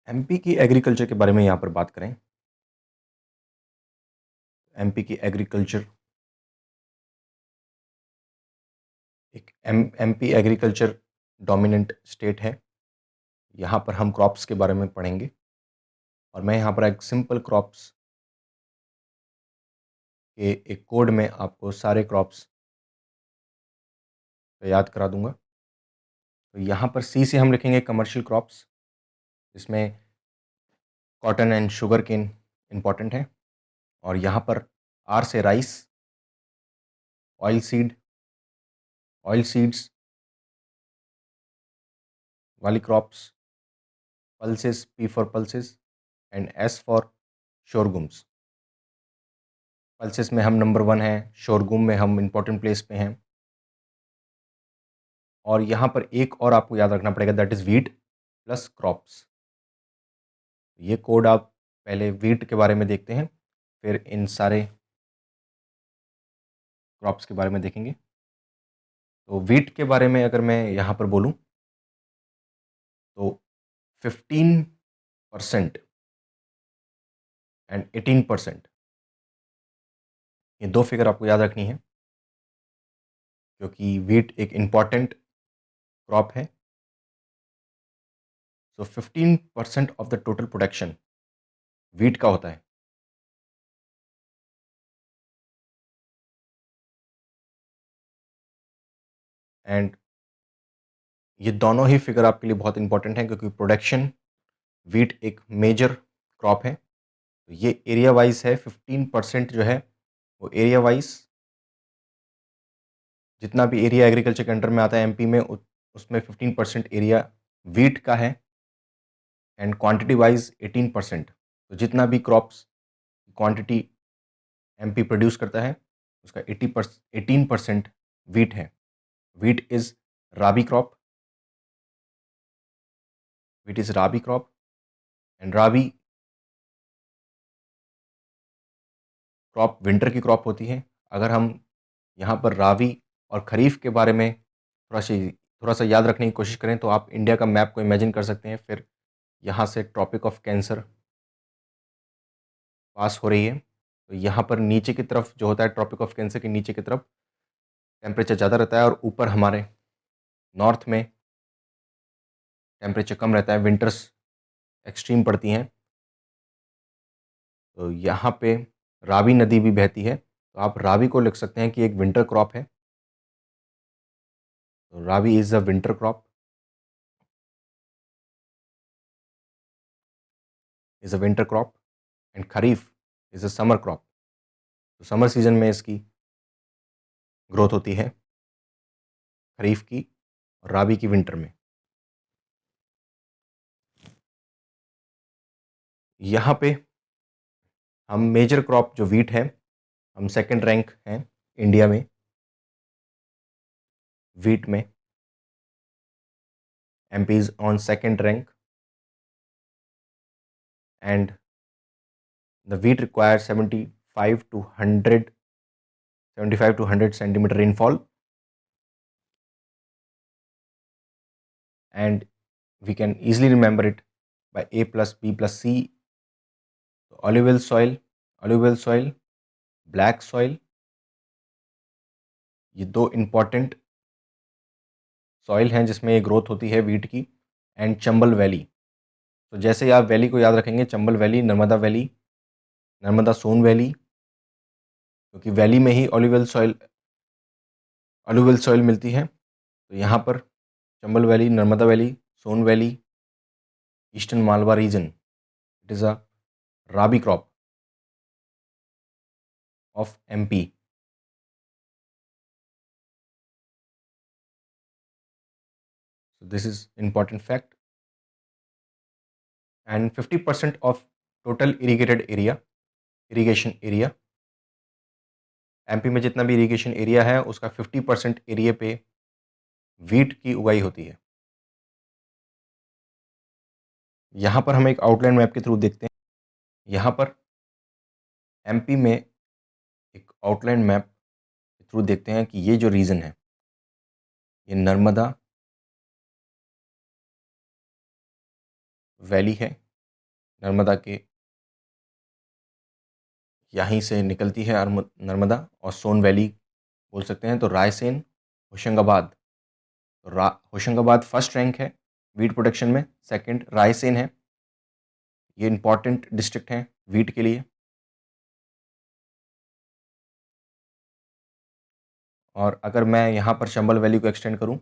MP की agriculture के बारे में यहाँ पर बात करें। एमपी की एग्रीकल्चर एक एमपी एग्रीकल्चर डोमिनेंट स्टेट है। यहाँ पर हम क्रॉप्स के बारे में पढ़ेंगे और मैं यहाँ पर एक सिंपल क्रॉप्स के एक कोड में आपको सारे क्रॉप्स याद करा दूंगा। तो यहाँ पर सी से हम लिखेंगे कमर्शियल क्रॉप्स, इसमें cotton and sugar cane important है। और यहाँ पर आर से राइस, ऑयल सीड्स वाली crops, pulses, P for pulses and S for sorghums. Pulses में हम नंबर 1 हैं, शोरगुम में हम इम्पोर्टेंट प्लेस पे हैं। और यहाँ पर एक और आपको याद रखना पड़ेगा, that is wheat plus crops. ये कोड आप पहले वीट के बारे में देखते हैं, फिर इन सारे क्रॉप्स के बारे में देखेंगे। तो वीट के बारे में अगर मैं यहाँ पर बोलूँ तो 15% एंड 18%, ये दो फिगर आपको याद रखनी है, क्योंकि वीट एक इम्पॉर्टेंट क्रॉप है। सो 15% of the total production wheat का होता है। एंड ये दोनों ही फिगर आपके लिए बहुत इंपॉर्टेंट है, क्योंकि प्रोडक्शन वीट एक मेजर क्रॉप है। तो ये एरिया वाइज है, 15% जो है वो एरिया वाइज, जितना भी एरिया एग्रीकल्चर के अंडर में आता है एमपी में, उसमें 15% एरिया वीट का है। And quantity wise 18%। तो जितना भी क्रॉप्स क्वांटिटी एमपी प्रोड्यूस करता है उसका 18% वीट है। Wheat is rabi crop, wheat is rabi crop and rabi crop winter की क्रॉप होती है। अगर हम यहाँ पर राबी और खरीफ के बारे में थोड़ा सा याद रखने की कोशिश करें तो आप इंडिया का मैप को इमेजिन कर सकते हैं। फिर यहाँ से ट्रॉपिक ऑफ कैंसर पास हो रही है, तो यहाँ पर नीचे की तरफ जो होता है, ट्रॉपिक ऑफ कैंसर के नीचे की तरफ टेम्परेचर ज़्यादा रहता है और ऊपर हमारे नॉर्थ में टेम्परेचर कम रहता है, विंटर्स एक्सट्रीम पड़ती हैं। तो यहाँ पे रावी नदी भी बहती है, तो आप रावी को लिख सकते हैं कि एक विंटर क्रॉप है। तो Ravi is a winter crop, is a winter crop and kharif is a summer crop. तो समर सीजन में इसकी ग्रोथ होती है, खरीफ की और राबी की विंटर में। यहाँ पे हम मेजर क्रॉप जो वीट है, हम सेकंड रैंक हैं इंडिया में वीट में। MP is on second rank and the wheat require 75 to 100 centimeter rainfall, and we can easily remember it by A plus B plus C. alluvial soil, black soil, ये दो important soil हैं जिसमें ये growth होती है wheat की। And Chambal valley, तो जैसे ही आप वैली को याद रखेंगे, Chambal valley, Narmada valley, Narmada Son valley, क्योंकि वैली में ही अलुवियल सॉइल मिलती है। तो यहाँ पर Chambal valley, Narmada valley, Son valley, eastern Malwa region, it is a rabi crop of MP. So this is important fact. And 50% of total irrigation area, MP में जितना भी इरिगेशन एरिया है उसका 50% एरिया पे वीट की उगाई होती है। यहाँ पर हम एक आउटलाइन मैप के थ्रू देखते हैं। यहाँ पर एमपी में एक आउटलाइन मैप के थ्रू देखते हैं कि ये जो रीजन है, ये नर्मदा वैली है, नर्मदा के यहीं से निकलती है नर्मदा, और सोन वैली बोल सकते हैं। तो रायसेन, होशंगाबाद, तो होशंगाबाद फर्स्ट रैंक है वीट प्रोडक्शन में, सेकंड रायसेन है। ये इंपॉर्टेंट डिस्ट्रिक्ट हैं वीट के लिए। और अगर मैं यहाँ पर चंबल वैली को एक्सटेंड करूँ,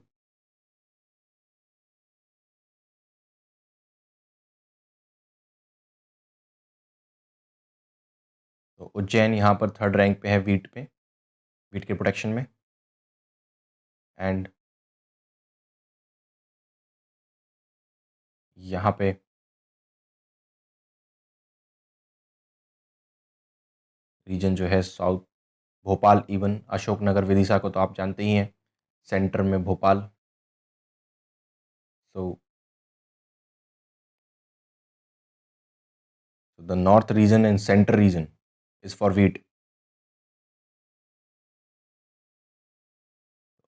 तो उज्जैन यहाँ पर थर्ड रैंक पे है वीट के प्रोडक्शन में। एंड यहाँ पे रीजन जो है साउथ, भोपाल, इवन अशोकनगर, विदिशा को तो आप जानते ही हैं, सेंटर में Bhopal. So the north region and centre region is for wheat.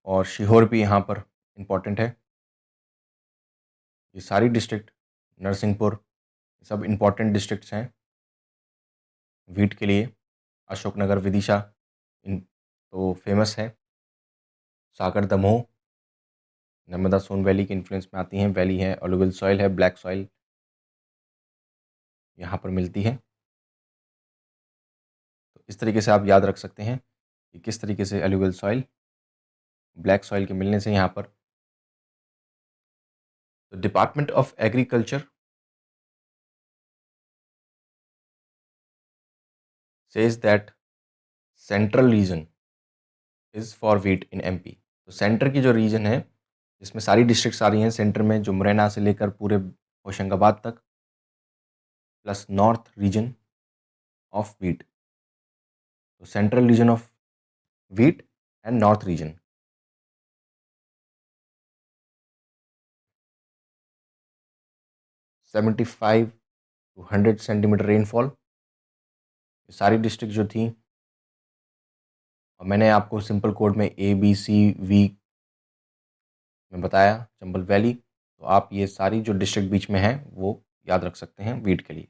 और सीहोर भी यहाँ पर इम्पॉर्टेंट है। ये सारी डिस्ट्रिक्ट, नरसिंहपुर, सब इम्पॉर्टेंट डिस्ट्रिक्ट्स हैं वीट के लिए। अशोकनगर, विदिशा इन तो फेमस है। सागर, दमोह, नर्मदा सोन वैली के इन्फ्लुएंस में आती हैं। वैली है, अलुवियल सॉइल है, ब्लैक सॉइल यहाँ पर मिलती है। तो इस तरीके से आप याद रख सकते हैं कि किस तरीके से अलुवियल सॉइल, ब्लैक सॉइल के मिलने से यहाँ पर। तो department of agriculture says that central region is for wheat in MP. तो सेंटर की जो रीजन है, जिसमें सारी डिस्ट्रिक्ट्स आ रही हैं सेंटर में, जो मुरैना से लेकर पूरे होशंगाबाद तक, plus north region of wheat. तो central region of wheat and north region. 75 to 100 centimetre rainfall, सारी डिस्ट्रिक्ट जो थी। और मैंने आपको सिंपल कोड में ABCV में बताया, चंबल वैली। तो आप ये सारी जो डिस्ट्रिक्ट बीच में हैं वो याद रख सकते हैं वीट के लिए।